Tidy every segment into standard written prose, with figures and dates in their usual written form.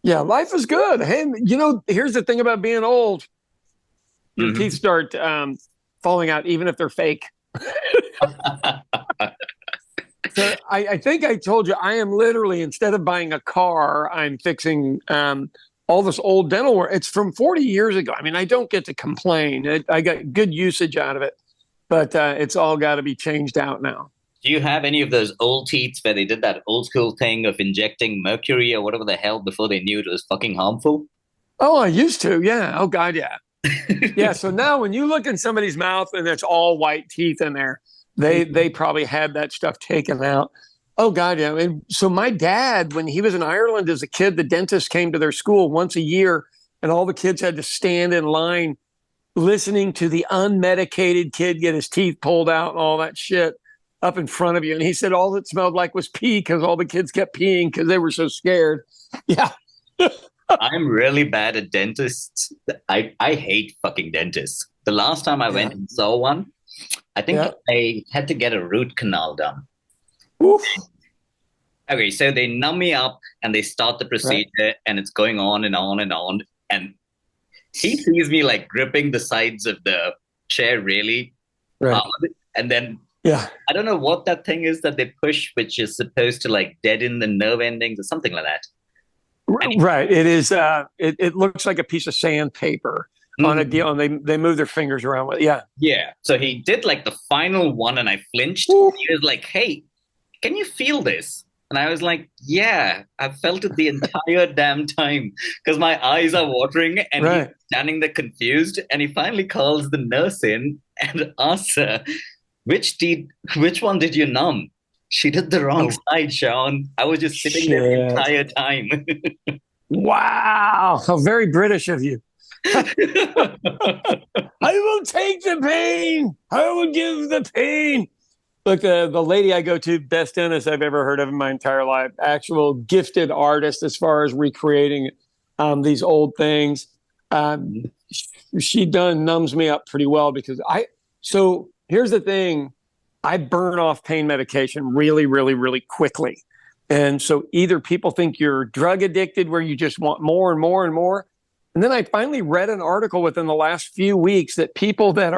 Yeah, life is good. Hey, here's the thing about being old. Your teeth Mhm. start falling out, even if they're fake. So I think I told you I am literally, instead of buying a car, I'm fixing all this old dental work. It's from 40 years ago. I mean, I don't get to complain. I got good usage out of it, but it's all got to be changed out now. Do you have any of those old teeth where they did that old school thing of injecting mercury or whatever the hell before they knew it was fucking harmful? Oh, I used to. Yeah. Oh, God. Yeah. Yeah. So now when you look in somebody's mouth and it's all white teeth in there, they probably had that stuff taken out. Oh God, yeah. And so my dad, when he was in Ireland as a kid, the dentist came to their school once a year, and all the kids had to stand in line listening to the unmedicated kid get his teeth pulled out and all that shit up in front of you. And he said all it smelled like was pee because all the kids kept peeing because they were so scared. Yeah. I'm really bad at dentists. I hate fucking dentists. The last time I Yeah. went and saw one, I think Yeah. I had to get a root canal done. Oof. Okay, so they numb me up and they start the Right. procedure and it's going on and on and on. And he sees me like gripping the sides of the chair really Right. hard. And then Yeah. I don't know what that thing is that they push, which is supposed to like deaden the nerve endings or something like that. And Right. It is. It looks like a piece of sandpaper on a Mhm. deal, and they move their fingers around with. Yeah. Yeah, so he did like the final one and I flinched. Oof. He was like, "Hey, can you feel this?" And I was like, "Yeah, I've felt it the entire damn time because my eyes are watering." And he's Right. standing there confused. And he finally calls the nurse in and asks her, "Which teeth? Which one did you numb?" She did the wrong Oh side, Sean. I was just sitting there the shit! entire time. Wow. How very British of you. I will take the pain. I will give the pain. Look, the lady I go to, best dentist I've ever heard of in my entire life, actual gifted artist as far as recreating these old things. Um, she done numbs me up pretty well because so here's the thing. I burn off pain medication really, really, really quickly. And so either people think you're drug addicted where you just want more and more and more. And then I finally read an article within the last few weeks that people that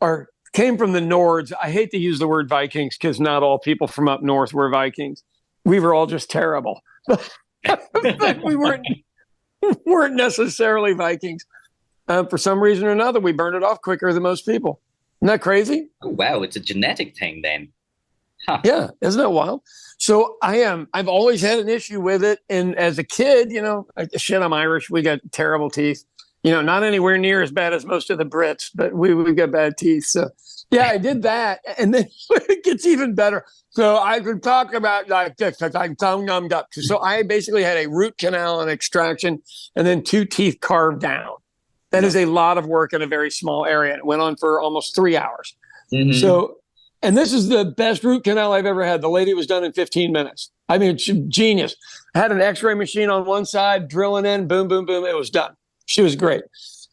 are came from the Nords. I hate to use the word Vikings because not all people from up north were Vikings. We were all just terrible. But we weren't necessarily Vikings. For some reason or another, we burned it off quicker than most people. Isn't that crazy? Oh, wow, it's a genetic thing then. Huh. Yeah, isn't that wild? So I've always had an issue with it, and as a kid, shit, I'm Irish. We got terrible teeth. Not anywhere near as bad as most of the Brits, but we've got bad teeth. So yeah, I did that, and then it gets even better. So I could talk about like this because I'm tongue numbed up. So I basically had a root canal and extraction, and then two teeth carved down. That No. is a lot of work in a very small area. It went on for almost 3 hours. Hmm. So, and this is the best root canal I've ever had. The lady was done in 15 minutes. I mean, genius. I had an x-ray machine on one side, drilling in, boom, boom, boom. It was done. She was great.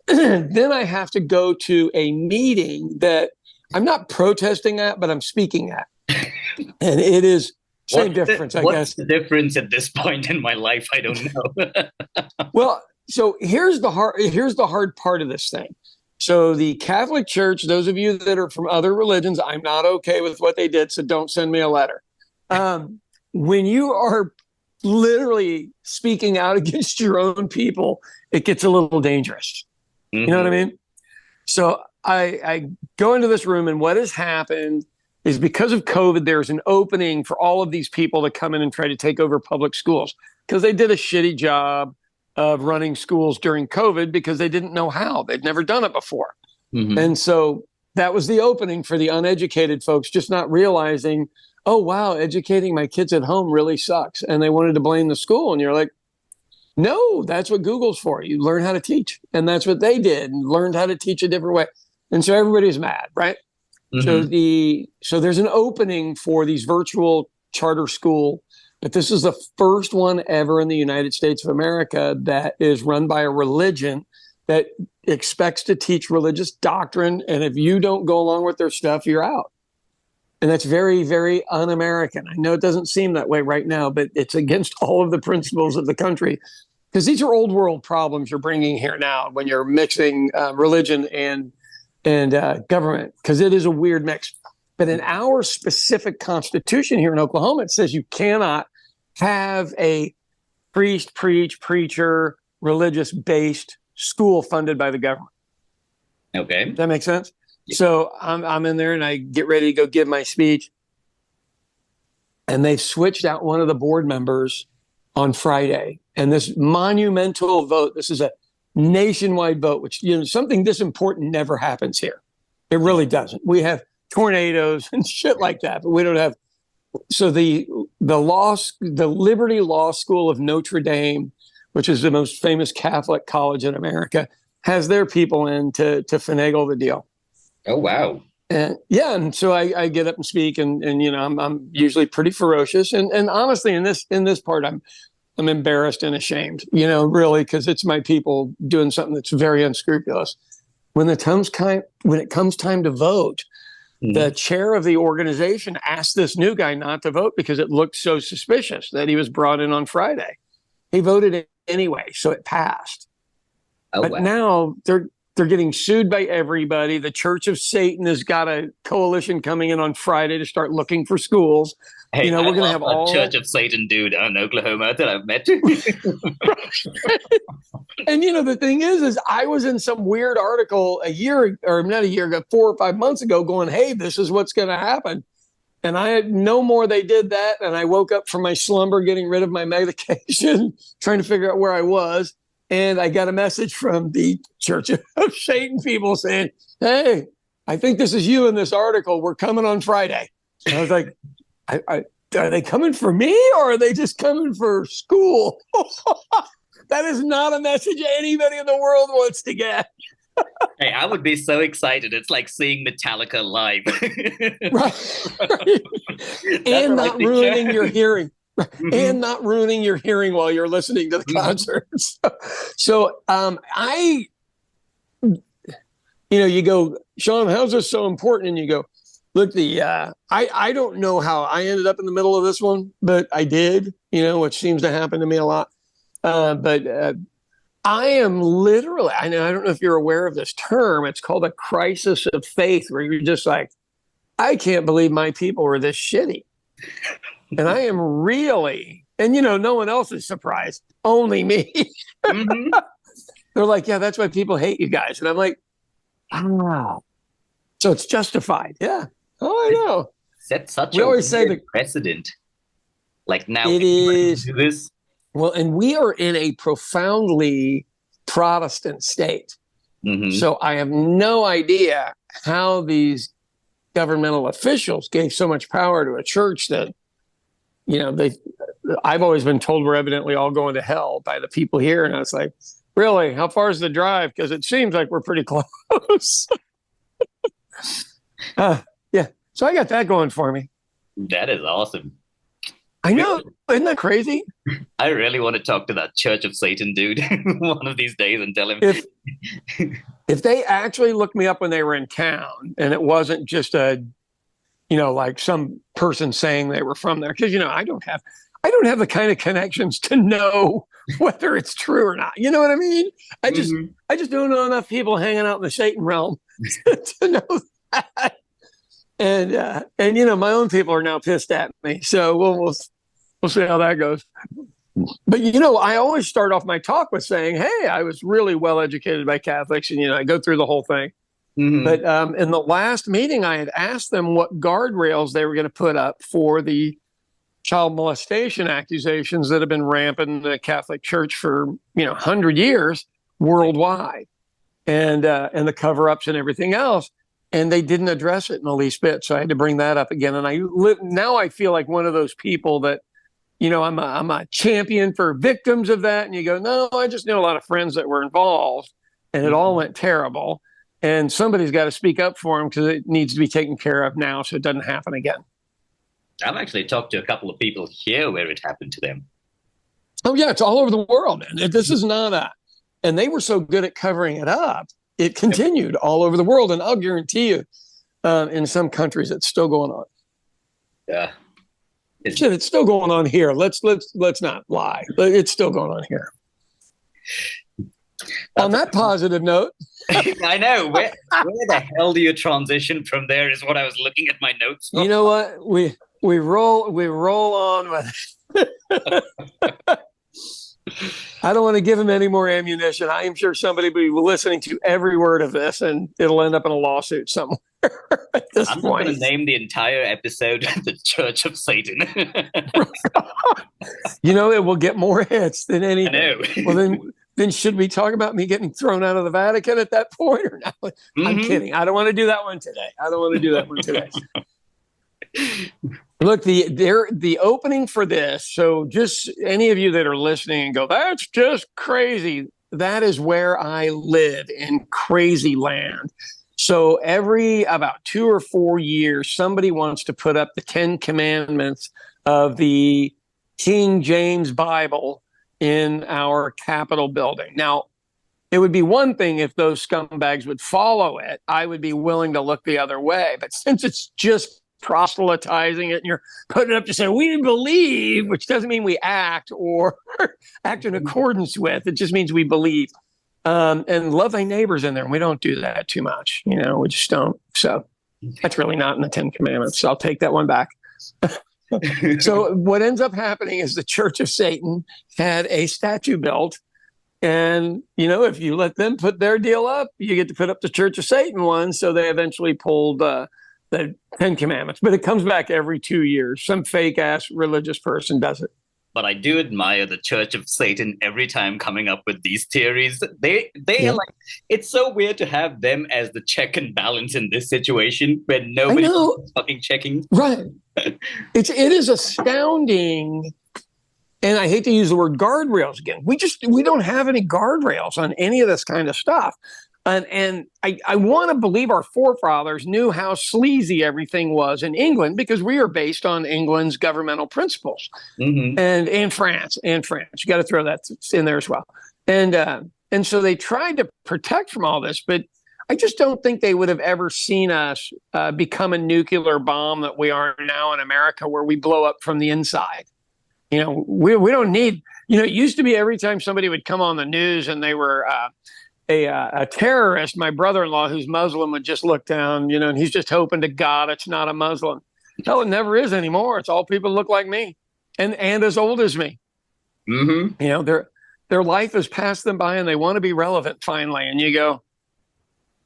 Then I have to go to a meeting that I'm not protesting at, but I'm speaking at. And it is same difference, I What's guess. the difference at this point in my life? I don't know. Well, so here's the hard part of this thing. So the Catholic Church, those of you that are from other religions, I'm not okay with what they did, so don't send me a letter. When you are literally speaking out against your own people, it gets a little dangerous. You know what I Hmm. mean? So I go into this room, and what has happened is because of COVID, there's an opening for all of these people to come in and try to take over public schools because they did a shitty job of running schools during COVID because they didn't know how. They'd never done it before. Hmm. And so that was the opening for the uneducated folks, just not realizing, oh, wow, educating my kids at home really sucks. And they wanted to blame the school. And you're like, no, that's what Google's for. You learn how to teach. And that's what they did and learned how to teach a different way. And so everybody's mad, right? So Hmm. there's an opening for these virtual charter school, but this is the first one ever in the United States of America that is run by a religion that expects to teach religious doctrine. And if you don't go along with their stuff, you're out. And that's very, very un-American. I know it doesn't seem that way right now, but it's against all of the principles of the country. because these are old world problems you're bringing here now when you're mixing religion and government, because it is a weird mix. But in our specific constitution here in Oklahoma, it says you cannot have a priest, preacher, religious based school funded by the government. Okay. Does that make sense? Yeah. So I'm in there and I get ready to go give my speech. And they've switched out one of the board members on Friday. And this monumental vote, this is a nationwide vote, which, something this important never happens here. It really doesn't. We have tornadoes and shit like that, but we don't have. So the Liberty Law School of Notre Dame, which is the most famous Catholic college in America, has their people in to finagle the deal. Oh, wow. And yeah, and so I get up and speak, and I'm usually pretty ferocious, and honestly, in this part, I'm embarrassed and ashamed, really, because it's my people doing something that's very unscrupulous. When it comes time to vote, the chair of the organization asked this new guy not to vote because it looked so suspicious that he was brought in on Friday. He voted anyway, so it passed. Oh, but wow. Now they're getting sued by everybody. The Church of Satan has got a coalition coming in on Friday to start looking for schools. Hey, we're going to have all Church of Satan dude in Oklahoma that I've met. And the thing is I was in some weird article 4 or 5 months ago going, hey, this is what's going to happen. And I had no more. They did that. And I woke up from my slumber, getting rid of my medication, trying to figure out where I was. And I got a message from the Church of Satan people saying, hey, I think this is you in this article. We're coming on Friday. And I was like, are they coming for me or are they just coming for school? That is not a message anybody in the world wants to get. Hey, I would be so excited. It's like seeing Metallica live. Right. And not ruining your hearing. And not ruining your hearing while you're listening to the concert. So you go, Sean, how's this so important? And you go, look, I don't know how I ended up in the middle of this one, but I did, which seems to happen to me a lot. But I am literally, I don't know if you're aware of this term. It's called a crisis of faith, where you're just like, I can't believe my people are this shitty. And I am really, and no one else is surprised, only me. They're like, yeah, that's why people hate you guys. And I'm like, wow. So it's justified. Yeah. Oh, I know. Set such a precedent. Like now it is do this. Well, and we are in a profoundly Protestant state. So I have no idea how these governmental officials gave so much power to a church that, I've always been told we're evidently all going to hell by the people here. And I was like, really? How far is the drive? Because it seems like we're pretty close. Yeah. So I got that going for me. That is awesome. I know. Isn't that crazy? I really want to talk to that Church of Satan dude one of these days and tell him. If they actually looked me up when they were in town and it wasn't just like some person saying they were from there, because, I don't have the kind of connections to know whether it's true or not. You know what I mean? I just don't know enough people hanging out in the Satan realm to know that. And my own people are now pissed at me. So we'll see how that goes. But, I always start off my talk with saying, hey, I was really well educated by Catholics. And, I go through the whole thing. But in the last meeting, I had asked them what guardrails they were going to put up for the child molestation accusations that have been rampant in the Catholic Church for, 100 years worldwide, and the cover-ups and everything else. And they didn't address it in the least bit. So I had to bring that up again. And now I feel like one of those people that, I'm a champion for victims of that. And you go, no, I just know a lot of friends that were involved and it all went terrible. And somebody's got to speak up for them because it needs to be taken care of now so it doesn't happen again. I've actually talked to a couple of people here where it happened to them. Oh, yeah, it's all over the world. And this is not and they were so good at covering it up. It continued all over the world, and I'll guarantee you, in some countries, it's still going on. Yeah, it's still going on here. Let's not lie. It's still going on here. On that positive note, I know. Where the hell do you transition from there is what I was looking at my notes for. you know what? We roll on with I don't want to give him any more ammunition. I am sure somebody will be listening to every word of this, and it'll end up in a lawsuit somewhere at this I'm point. going to name the entire episode "The Church of Satan." It will get more hits than anything. I know. Well, then should we talk about me getting thrown out of the Vatican at that point or not? I'm kidding. I don't want to do that one today. Look, the opening for this. So just any of you that are listening and go, that's just crazy. That is where I live, in crazy land. So every about 2 or 4 years, somebody wants to put up the 10 Commandments of the King James Bible in our Capitol building. Now, it would be one thing if those scumbags would follow it. I would be willing to look the other way. But since it's just proselytizing it and you're putting it up to say we believe, which doesn't mean we act or act in accordance with, it just means we believe, and love thy neighbors in there. And we don't do that too much, we just don't. So that's really not in the 10 Commandments. So I'll take that one back. So what ends up happening is the Church of Satan had a statue built, and if you let them put their deal up, you get to put up the Church of Satan one. So they eventually pulled the 10 Commandments, but it comes back every 2 years. Some fake ass religious person does it. But I do admire the Church of Satan every time coming up with these theories. They are like, it's so weird to have them as the check and balance in this situation where nobody's fucking checking. Right. It is astounding. And I hate to use the word guardrails again. We don't have any guardrails on any of this kind of stuff. And I want to believe our forefathers knew how sleazy everything was in England, because we are based on England's governmental principles. And France. You got to throw that in there as well. And so they tried to protect from all this, but I just don't think they would have ever seen us become a nuclear bomb that we are now in America, where we blow up from the inside. We don't need, it used to be every time somebody would come on the news and they were a terrorist, my brother-in-law who's Muslim would just look down, and he's just hoping to God it's not a Muslim. No, it never is anymore. It's all people look like me and as old as me. Their life has passed them by and they want to be relevant finally. And you go,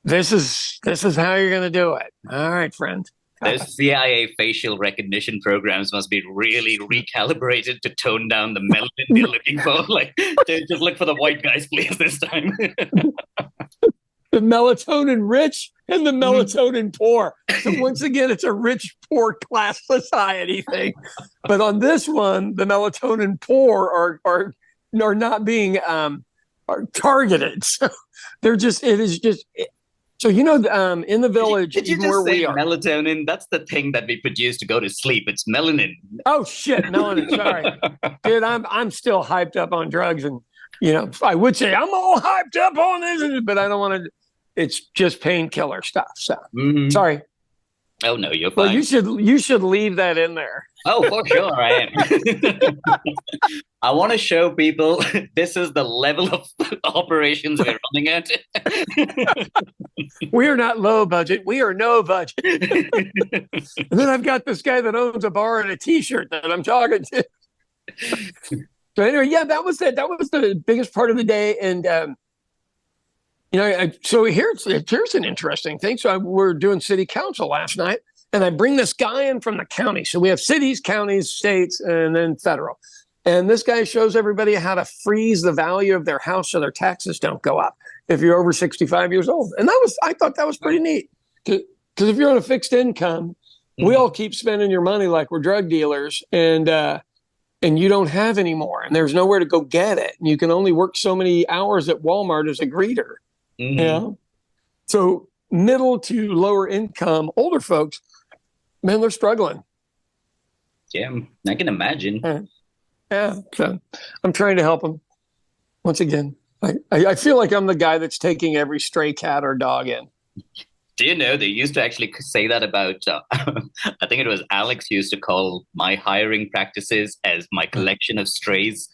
this is how you're going to do it. All right, friend. Those CIA facial recognition programs must be really recalibrated to tone down the melanin they're looking for. Like, just look for the white guys, please, this time. The melatonin rich and the melatonin poor. So once again, it's a rich, poor class society thing. But on this one, the melatonin poor are not being are targeted. So So, in the village, did you just where say we are, melatonin? That's the thing that we produce to go to sleep. It's melanin. Oh shit, melanin. Sorry, dude. I'm still hyped up on drugs, and I would say I'm all hyped up on this, but I don't want to. It's just painkiller stuff. So sorry. Oh no, you're fine. Well, you should leave that in there. Oh, for sure, I am. I want to show people this is the level of operations we're running at. We are not low budget. We are no budget. And then I've got this guy that owns a bar and a T-shirt that I'm talking to. So anyway, yeah, that was it. That was the biggest part of the day. And, so here's an interesting thing. So we're doing city council last night, and I bring this guy in from the county. So we have cities, counties, states, and then federal. And this guy shows everybody how to freeze the value of their house so their taxes don't go up if you're over 65 years old. And I thought that was pretty neat. Because if you're on a fixed income, we all keep spending your money like we're drug dealers, and you don't have any more, and there's nowhere to go get it. And you can only work so many hours at Walmart as a greeter. So middle to lower income, older folks, man, they're struggling. Yeah, I can imagine. Yeah, so I'm trying to help them. Once again, I feel like I'm the guy that's taking every stray cat or dog in. Do you know they used to actually say that about, I think it was Alex used to call my hiring practices as my collection of strays.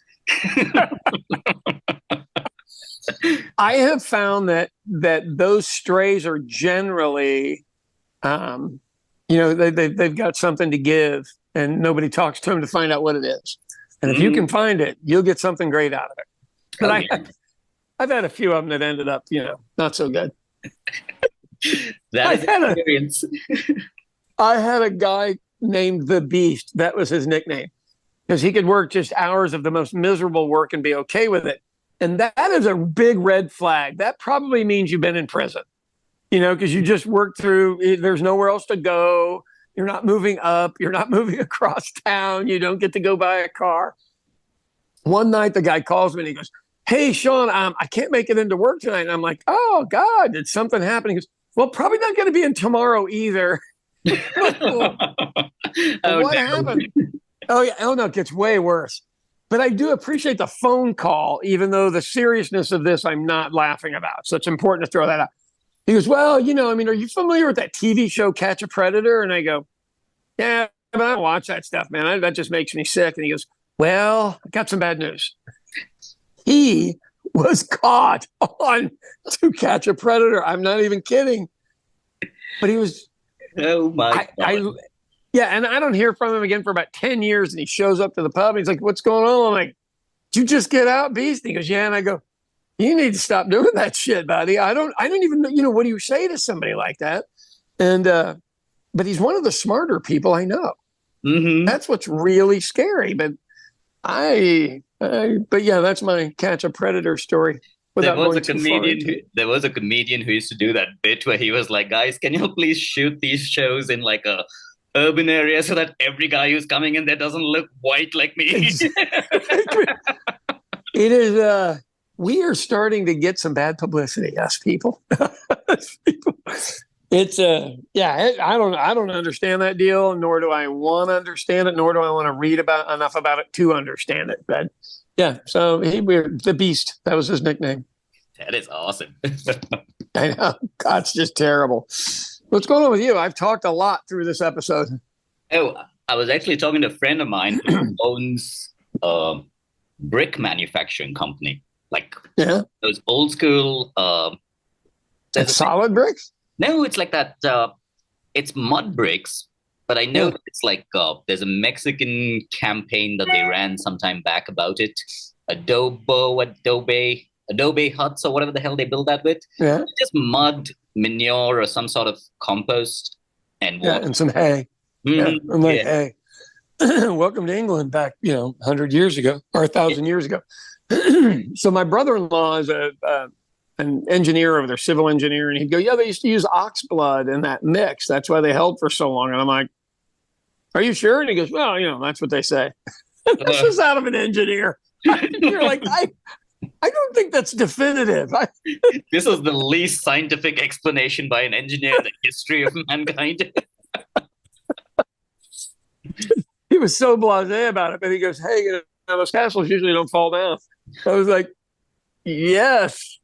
I have found that those strays are generally, they've got something to give, and nobody talks to them to find out what it is. And if you can find it, you'll get something great out of it. But I've had a few of them that ended up, not so good. That is experience. I had a guy named the Beast. That was his nickname, because he could work just hours of the most miserable work and be okay with it. And that is a big red flag. That probably means you've been in prison, because you just worked through, there's nowhere else to go. You're not moving up. You're not moving across town. You don't get to go buy a car. One night, the guy calls me and he goes, "Hey, Sean, I can't make it into work tonight." And I'm like, "Oh, God, did something happen?" He goes, "Well, probably not going to be in tomorrow either." What happened? Oh, yeah. Oh, no, it gets way worse. But I do appreciate the phone call, even though the seriousness of this I'm not laughing about. So it's important to throw that out. He goes, "Well, are you familiar with that TV show Catch a Predator?" And I go, "Yeah, but I don't watch that stuff, man. That just makes me sick." And he goes, "Well, I got some bad news." He was caught on To Catch a Predator. I'm not even kidding. But he was. Oh, my God. Yeah, and I don't hear from him again for about 10 years. And he shows up to the pub. And he's like, "What's going on?" I'm like, "Did you just get out, Beast?" And he goes, "Yeah." And I go, "You need to stop doing that shit, buddy. I don't even know, what do you say to somebody like that?" And, but he's one of the smarter people I know. Mm-hmm. That's what's really scary. But but yeah, that's my Catch a Predator story. There was a comedian who used to do that bit where he was like, "Guys, can you please shoot these shows in like a urban area so that every guy who's coming in there doesn't look white like me?" It is. We are starting to get some bad publicity, us people. It's I don't understand that deal, nor do I want to understand it, nor do I want to read enough about it to understand it. But yeah, so we're the Beast. That was his nickname. That is awesome. I know. God, it's just terrible. What's going on with you? I've talked a lot through this episode. Oh, I was actually talking to a friend of mine who owns a brick manufacturing company. Like those old school solid bricks? No, it's like that. It's mud bricks, but I know that it's like there's a Mexican campaign that they ran some time back about it. Adobe huts or whatever the hell they build that with. Yeah. Just mud, manure, or some sort of compost and water. Yeah, and some hay. Mm-hmm. I'm like, hey, welcome to England back, 100 years ago or 1,000 years ago. So my brother-in-law is an engineer over there, civil engineer, and he'd go, "Yeah, they used to use ox blood in that mix. That's why they held for so long." And I'm like, "Are you sure?" And he goes, "Well, that's what they say." This is out of an engineer. You're like, I don't think that's definitive. This is the least scientific explanation by an engineer in the history of mankind. He was so blasé about it, but he goes, "Hey, those castles usually don't fall down." I was like, "Yes,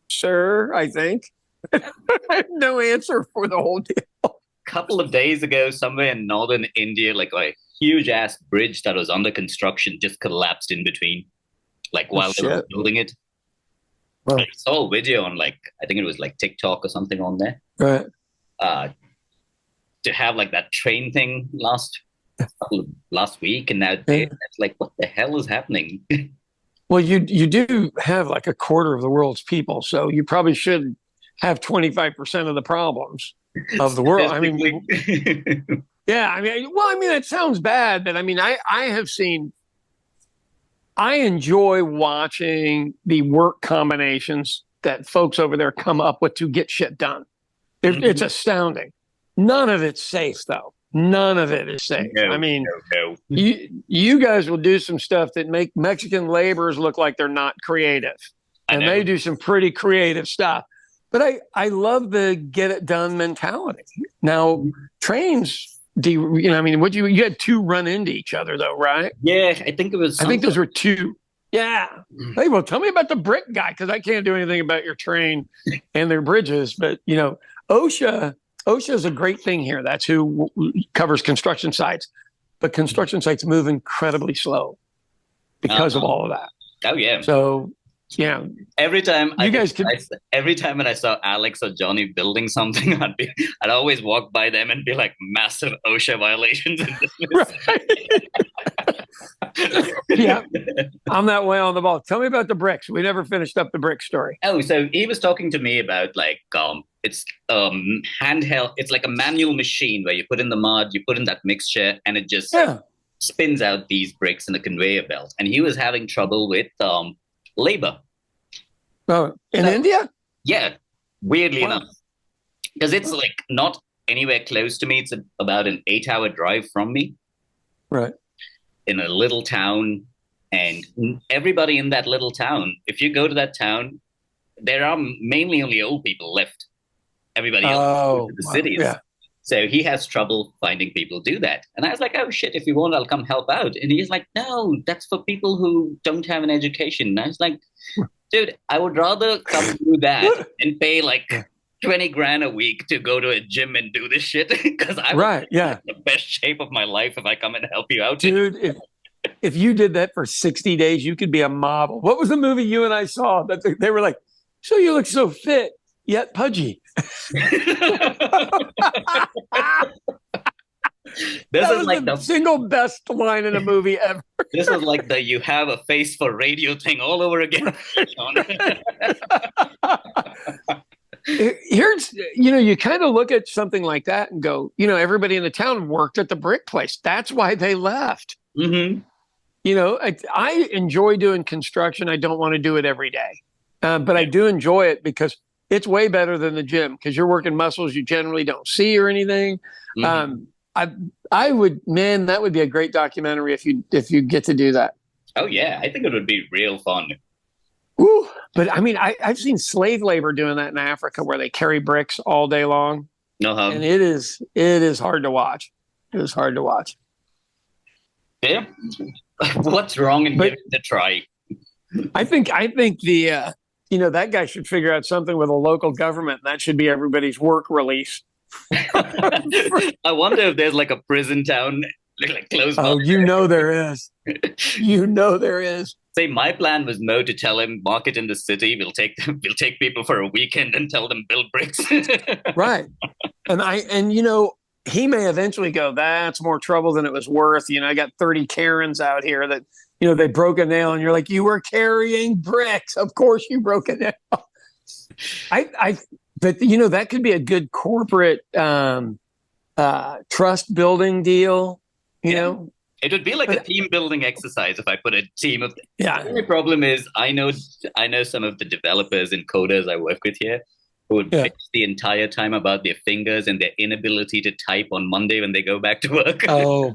sir, I think." I have no answer for the whole deal. A couple of days ago, somewhere in northern India, like a huge ass bridge that was under construction just collapsed in between, like while they were building it. Wow. I saw a video on I think it was like TikTok or something on there. Right. To have like that train thing last week, and now it's like, what the hell is happening? Well, you do have like a quarter of the world's people, so you probably should have 25% of the problems of the world. I mean, yeah, it sounds bad, but I enjoy watching the work combinations that folks over there come up with to get shit done. It's astounding. None of it's safe, though. None of it is safe. No. You guys will do some stuff that make Mexican laborers look like they're not creative. And they do some pretty creative stuff. But I love the get it done mentality. Now, trains, you had two run into each other, though, right? Yeah, I think it was. I think those were two. Yeah. Hey, well, tell me about the brick guy, because I can't do anything about your train and their bridges. But, OSHA is a great thing here. That's who covers construction sites. But construction sites move incredibly slow because of all of that. Oh, yeah. So Every time you guys could. every time when I saw Alex or Johnny building something, I'd always walk by them and be like, massive OSHA violations in this. Yeah, I'm that way on the ball. Tell me about the bricks. We never finished up the brick story. Oh, so he was talking to me about like it's handheld. It's like a manual machine where you put in the mud, you put in that mixture, and it just spins out these bricks in a conveyor belt. And he was having trouble with labor. Oh, in India? Yeah, weirdly enough, because it's like not anywhere close to me. It's about an 8-hour drive from me. Right. In a little town, and everybody in that little town, if you go to that town, there are mainly only old people left. Everybody else in the cities. Yeah. So he has trouble finding people do that. And I was like, oh shit, if you want, I'll come help out. And he's like, no, that's for people who don't have an education. And I was like, dude, I would rather come do that and pay like 20 grand a week to go to a gym and do this shit, because I'm in the best shape of my life if I come and help you out. Dude, if you did that for 60 days, you could be a model. What was the movie you and I saw that they were like, so you look so fit, yet pudgy. This is like the single best line in a movie ever. This is like the you have a face for radio thing all over again. Here's, you kind of look at something like that and go, everybody in the town worked at the brick place. That's why they left. Mm-hmm. I enjoy doing construction. I don't want to do it every day. But I do enjoy it because it's way better than the gym, because you're working muscles you generally don't see or anything. Mm-hmm. I would, man, that would be a great documentary if you get to do that. Oh yeah, I think it would be real fun. Ooh, but I mean, I've seen slave labor doing that in Africa, where they carry bricks all day long, and it is hard to watch. It is hard to watch. Yeah, what's wrong in giving it a try? I think the that guy should figure out something with a local government. And that should be everybody's work release. I wonder if there's like a prison town like close by. Oh, there is. There is. Say my plan was Mo to tell him market in the city. We'll take people for a weekend and tell them build bricks. Right. And he may eventually go, that's more trouble than it was worth. I got 30 Karens out here that, they broke a nail, and you're like, you were carrying bricks. Of course you broke a nail. But that could be a good corporate trust building deal, know. It would be like a team building exercise if I put a team of. Yeah. The only problem is I know some of the developers and coders I work with here who would bitch the entire time about their fingers and their inability to type on Monday when they go back to work. Oh,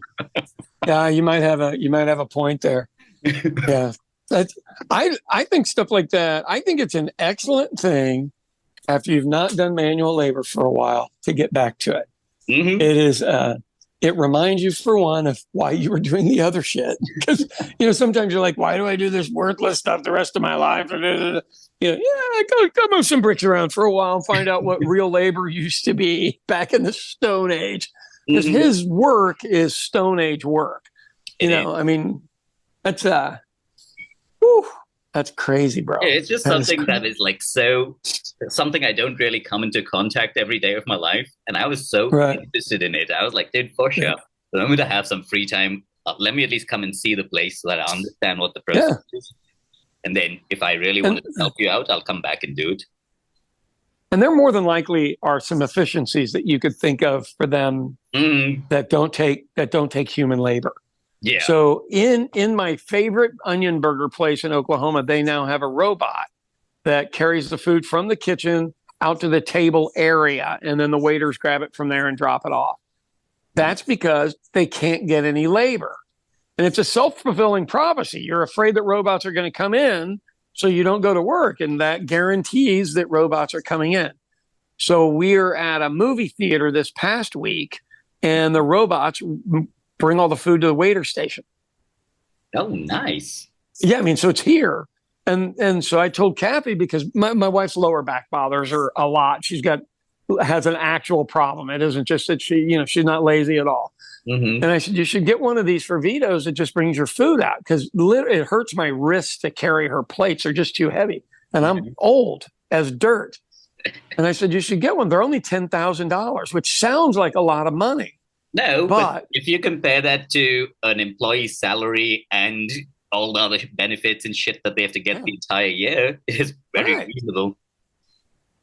yeah, you might have a point there. Yeah, I think stuff like that. I think it's an excellent thing after you've not done manual labor for a while to get back to it. Mm-hmm. It is. It reminds you, for one, of why you were doing the other shit. Because sometimes you're like, why do I do this worthless stuff the rest of my life? I go move some bricks around for a while and find out what real labor used to be back in the Stone Age. Because his work is Stone Age work. I mean, that's crazy, bro. Yeah, it's just something that is like something I don't really come into contact every day of my life. And I was so interested in it. I was like, dude, for sure. So I'm going to have some free time. Let me at least come and see the place so that I understand what the process is. And then if I really wanted to help you out, I'll come back and do it. And there more than likely are some efficiencies that you could think of for them that don't take human labor. Yeah. So in my favorite onion burger place in Oklahoma, they now have a robot that carries the food from the kitchen out to the table area, and then the waiters grab it from there and drop it off. That's because they can't get any labor. And it's a self-fulfilling prophecy. You're afraid that robots are going to come in, so you don't go to work, and that guarantees that robots are coming in. So we're at a movie theater this past week, and the robots bring all the food to the waiter station. Oh, nice. Yeah, I mean, so it's here. And so I told Kathy, because my wife's lower back bothers her a lot. Has an actual problem. It isn't just that she's not lazy at all. Mm-hmm. And I said, you should get one of these for Vito's that just brings your food out because it hurts my wrists to carry her plates. They're just too heavy. And I'm old as dirt. And I said, you should get one. They're only $10,000, which sounds like a lot of money. No, but if you compare that to an employee's salary and all the other benefits and shit that they have to get the entire year, it is very reasonable.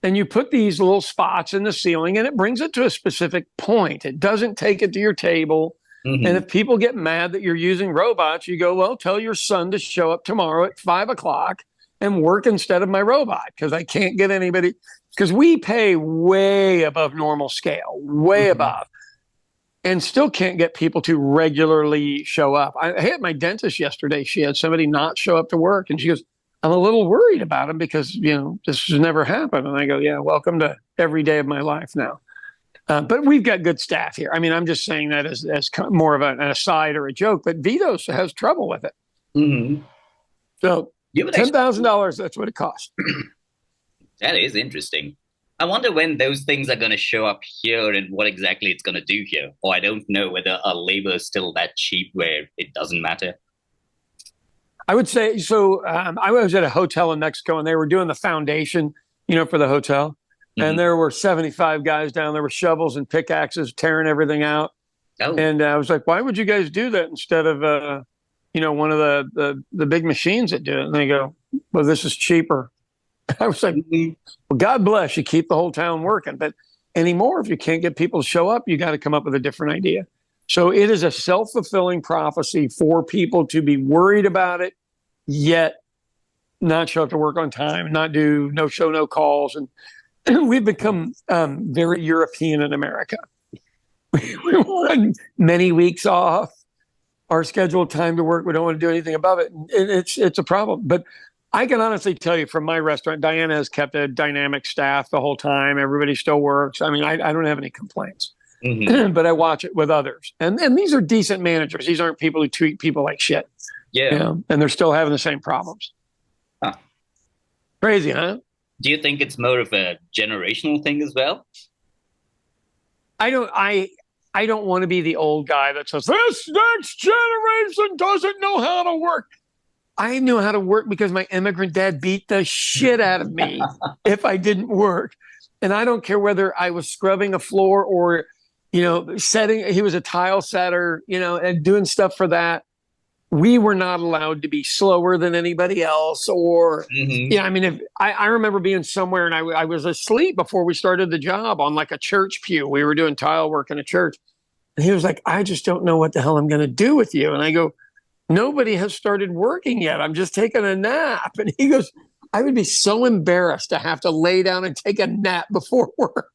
And you put these little spots in the ceiling and it brings it to a specific point. It doesn't take it to your table. Mm-hmm. And if people get mad that you're using robots, you go, well, tell your son to show up tomorrow at 5:00 and work instead of my robot because I can't get anybody. Because we pay way above normal scale, way above, and still can't get people to regularly show up. I had my dentist yesterday. She had somebody not show up to work. And she goes, I'm a little worried about him because, this has never happened. And I go, yeah, welcome to every day of my life now. But we've got good staff here. I mean, I'm just saying that as more of an aside or a joke, but Vito's has trouble with it. Mm-hmm. So $10,000, that's what it costs. That is interesting. I wonder when those things are going to show up here and what exactly it's going to do here. Or I don't know whether our labor is still that cheap where it doesn't matter. I would say, so I was at a hotel in Mexico and they were doing the foundation, for the hotel. Mm-hmm. And there were 75 guys down there with shovels and pickaxes tearing everything out. Oh. And I was like, why would you guys do that instead of, one of the big machines that do it? And they go, well, this is cheaper. I was like, well, God bless you, keep the whole town working. But anymore, if you can't get people to show up, you got to come up with a different idea. So it is a self-fulfilling prophecy for people to be worried about it, yet not show up to work on time, not do no show, no calls. And we've become very European in America. We want many weeks off, our scheduled time to work. We don't want to do anything above it. And it's a problem. But I can honestly tell you from my restaurant, Diana has kept a dynamic staff the whole time. Everybody still works. I mean, I don't have any complaints, but I watch it with others. And these are decent managers. These aren't people who treat people like shit. Yeah. And they're still having the same problems. Huh. Crazy, huh? Do you think it's more of a generational thing as well? I don't want to be the old guy that says, this next generation doesn't know how to work. I knew how to work because my immigrant dad beat the shit out of me if I didn't work. And I don't care whether I was scrubbing a floor or, setting, he was a tile setter, and doing stuff for that. We were not allowed to be slower than anybody else or, I remember being somewhere and I was asleep before we started the job on like a church pew. We were doing tile work in a church. And he was like, I just don't know what the hell I'm going to do with you. And I go, nobody has started working yet. I'm just taking a nap. And he goes, I would be so embarrassed to have to lay down and take a nap before work.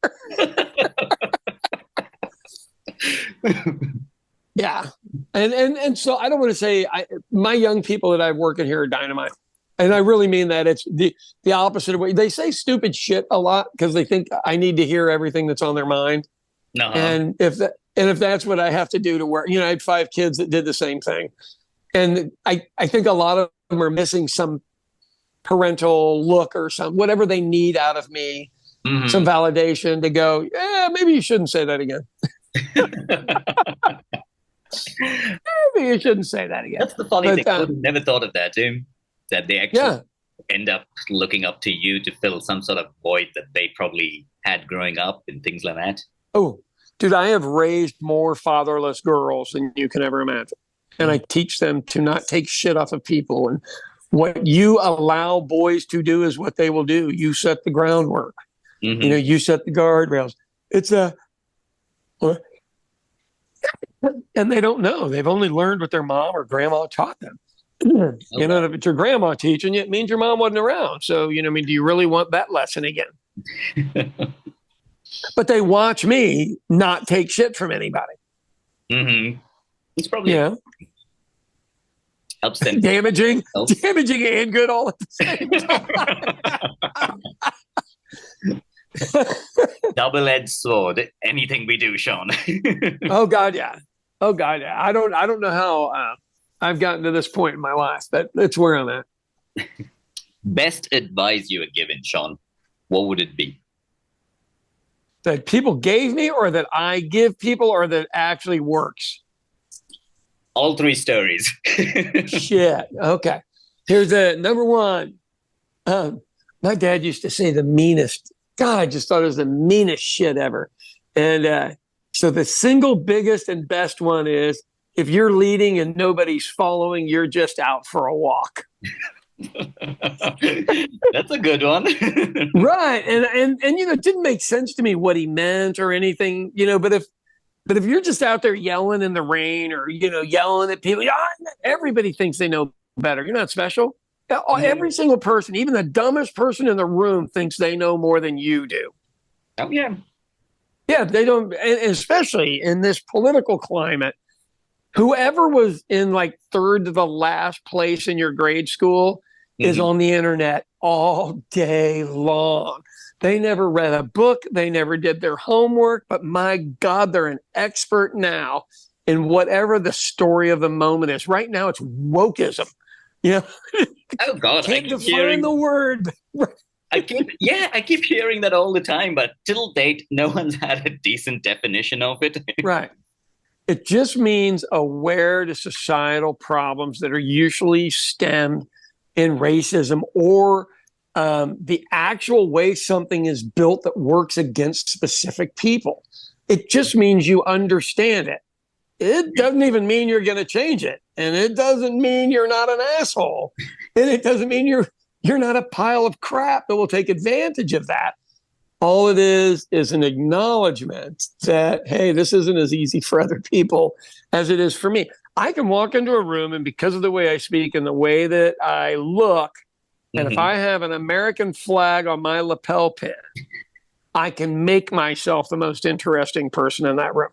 Yeah. And so I don't want to say my young people that I've working here are dynamite. And I really mean that. It's the opposite of what they say stupid shit a lot because they think I need to hear everything that's on their mind. Uh-huh. And if that's what I have to do to work, I had 5 kids that did the same thing. And I think a lot of them are missing some parental look or whatever they need out of me, some validation to go, yeah, maybe you shouldn't say that again. Maybe you shouldn't say that again. That's the funny thing. I never thought of that, Tim. That they actually end up looking up to you to fill some sort of void that they probably had growing up and things like that. Oh, dude, I have raised more fatherless girls than you can ever imagine. And I teach them to not take shit off of people. And what you allow boys to do is what they will do. You set the groundwork. You set the guardrails. And they don't know. They've only learned what their mom or grandma taught them. Okay. If it's your grandma teaching you, it means your mom wasn't around. So, do you really want that lesson again? But they watch me not take shit from anybody. It's probably helps them damaging and good all at the same time. Double-edged sword. Anything we do, Sean. Oh God, yeah. I don't know how I've gotten to this point in my life, but it's where I'm at. Best advice you were given, Sean. What would it be? that people gave me, or that I give people, or that actually works? All three stories. Shit. Okay. Here's a number one. My dad used to say the meanest. God, I just thought it was the meanest shit ever. And so the single biggest and best one is, if you're leading and nobody's following, you're just out for a walk. That's a good one. Right. And it didn't make sense to me what he meant or anything, but if you're just out there yelling in the rain, or yelling at people, everybody thinks they know better. You're not special. Every single person, even the dumbest person in the room, thinks they know more than you do. Oh yeah. Yeah, they don't, and especially in this political climate. Whoever was in like third to the last place in your grade school is on the internet all day long. They never read a book. They never did their homework. But my God, they're an expert now in whatever the story of the moment is. Right now, it's wokeism. Oh God, can't define the word. I keep hearing that all the time, but till date, no one's had a decent definition of it. Right. It just means aware to societal problems that are usually stemmed in racism, or the actual way something is built that works against specific people. It just means you understand it. It doesn't even mean you're going to change it. And it doesn't mean you're not an asshole. And it doesn't mean you're not a pile of crap that will take advantage of that. All it is an acknowledgement that, hey, this isn't as easy for other people as it is for me. I can walk into a room, and because of the way I speak and the way that I look, and if I have an American flag on my lapel pin, I can make myself the most interesting person in that room.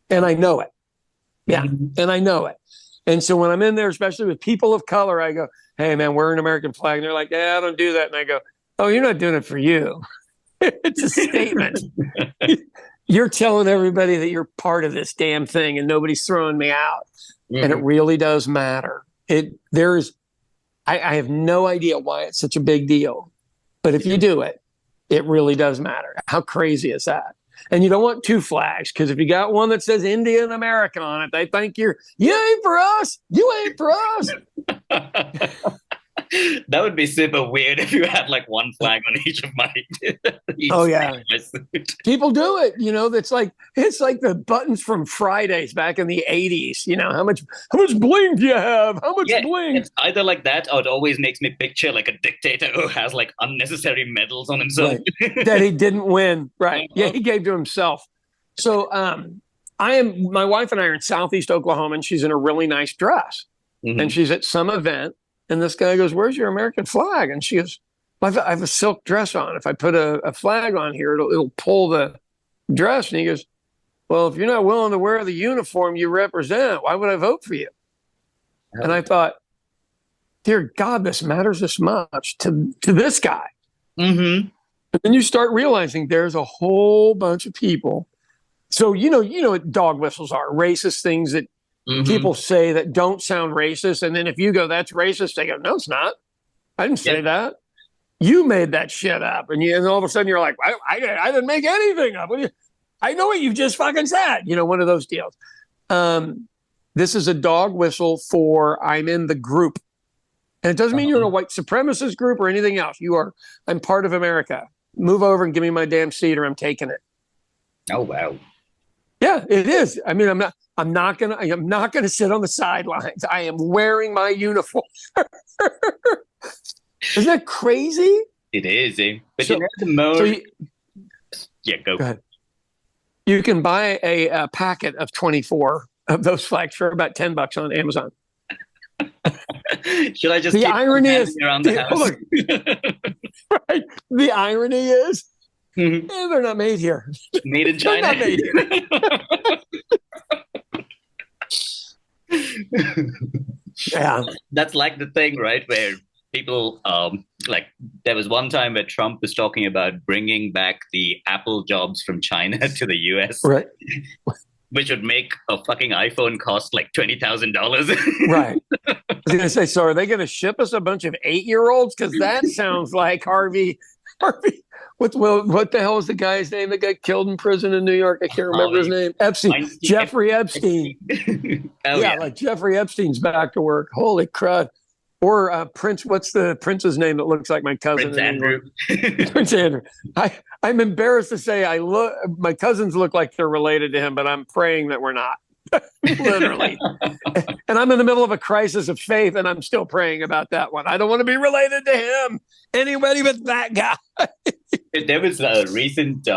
And I know it. Yeah, and I know it. And so when I'm in there, especially with people of color, I go, hey, man, we're an American flag. And they're like, yeah, I don't do that. And I go, oh, you're not doing it for you. It's a statement. You're telling everybody that you're part of this damn thing, and nobody's throwing me out. And it really does matter. I have no idea why it's such a big deal. But if you do it, it really does matter. How crazy is that? And you don't want two flags, because if you got one that says India and America on it, they think you ain't for us. You ain't for us. That would be super weird if you had like one flag on each of my. Oh yeah, people do it. It's like the buttons from Fridays back in the 80s. How much bling do you have? How much bling? It's either like that, or it always makes me picture like a dictator who has like unnecessary medals on himself that he didn't win. Right? Yeah, he gave to himself. So my wife and I are in Southeast Oklahoma, and she's in a really nice dress, and she's at some event. And this guy goes, where's your American flag? And she goes, well, I have a silk dress on. If I put a flag on here, it'll pull the dress. And he goes, well, if you're not willing to wear the uniform you represent, why would I vote for you? And I thought, dear God, this matters this much to this guy. And then you start realizing there's a whole bunch of people. So, you know what dog whistles are, racist things that people say that don't sound racist. And then if you go, that's racist, they go, no, it's not. I didn't say that. You made that shit up. And all of a sudden you're like, I didn't make anything up. I know what you just fucking said. One of those deals. This is a dog whistle for I'm in the group. And it doesn't mean you're in a white supremacist group or anything else. I'm part of America. Move over and give me my damn seat, or I'm taking it. Oh, wow. Yeah, it is. I mean, I'm not gonna sit on the sidelines. I am wearing my uniform. Isn't that crazy? It is, eh? But the most. Go ahead. You can buy a packet of 24 of those flags for about $10 on Amazon. Should I just the irony is around the house? Right. The irony is, they're not made here. Made in China. They're not made here. Yeah, that's like the thing, right? Where people like there was one time where Trump was talking about bringing back the Apple jobs from China to the US, right? Which would make a fucking iPhone cost like $20,000. Right. I was going to say, so are they going to ship us a bunch of 8-year-olds? Because that sounds like Harvey What the hell was the guy's name that got killed in prison in New York? I can't remember his name. Epstein. Jeffrey Epstein. Oh, yeah. Like Jeffrey Epstein's back to work. Holy crud. Or Prince, what's the prince's name that looks like my cousin Prince in Andrew. England? Prince Andrew. I'm embarrassed to say my cousins look like they're related to him, but I'm praying that we're not. Literally. And I'm in the middle of a crisis of faith, and I'm still praying about that one. I don't want to be related to him. Anybody but that guy. There was a recent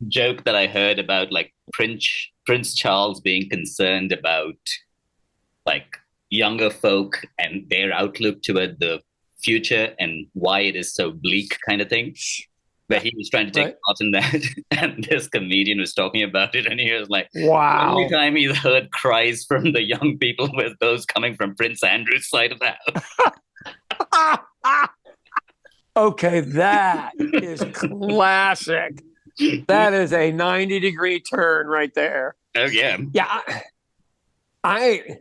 joke that I heard about like Prince Charles being concerned about like younger folk and their outlook toward the future and why it is so bleak kind of thing. Where he was trying to take part in that, and this comedian was talking about it, and he was like, "Wow!" The only time he's heard cries from the young people were those coming from Prince Andrew's side of the house. Okay, that is classic. That is a 90-degree turn right there. Oh yeah, yeah. I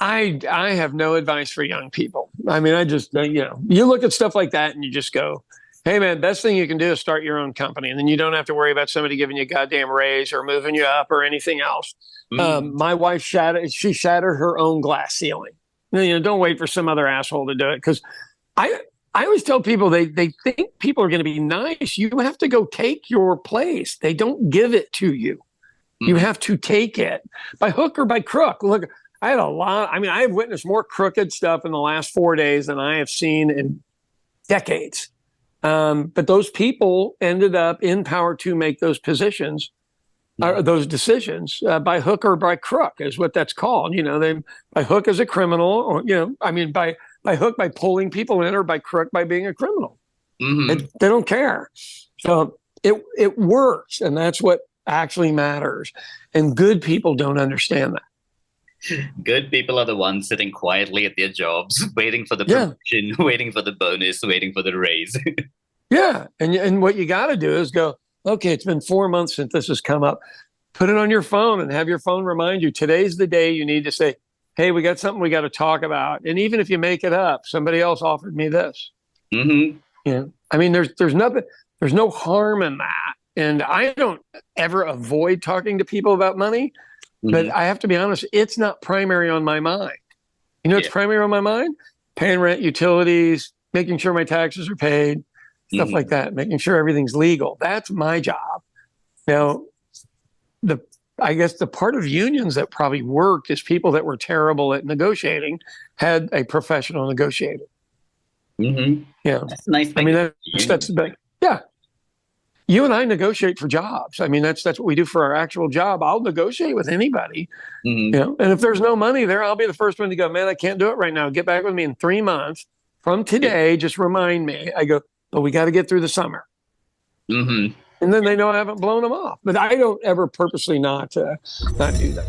have no advice for young people. I mean, I just you look at stuff like that and you just go, hey, man, best thing you can do is start your own company. And then you don't have to worry about somebody giving you a goddamn raise or moving you up or anything else. My wife shattered her own glass ceiling. Don't wait for some other asshole to do it. Because I always tell people they think people are going to be nice. You have to go take your place. They don't give it to you. You have to take it by hook or by crook. Look, I had I've witnessed more crooked stuff in the last 4 days than I have seen in decades. But those people ended up in power to make those positions, those decisions by hook or by crook is what that's called. They by hook as a criminal, or by hook by pulling people in, or by crook by being a criminal. They don't care. So it works, and that's what actually matters. And good people don't understand that. Good people are the ones sitting quietly at their jobs, waiting for the promotion, waiting for the bonus, waiting for the raise. Yeah. And what you got to do is go, okay, it's been 4 months since this has come up. Put it on your phone and have your phone remind you, today's the day you need to say, hey, we got something we got to talk about. And even if you make it up, somebody else offered me this. I mean, there's no harm in that. And I don't ever avoid talking to people about money. But I have to be honest, it's not primary on my mind. It's primary on my mind? Paying rent, utilities, making sure my taxes are paid, stuff like that, making sure everything's legal. That's my job. Now, I guess the part of unions that probably worked is people that were terrible at negotiating had a professional negotiator. That's a nice thing. I mean, that's the big, yeah. You and I negotiate for jobs. I mean, that's what we do for our actual job. I'll negotiate with anybody, and if there's no money there, I'll be the first one to go, man, I can't do it right now. Get back with me in 3 months from today. Just remind me. I go, but we got to get through the summer. And then they know I haven't blown them off. But I don't ever purposely not do that.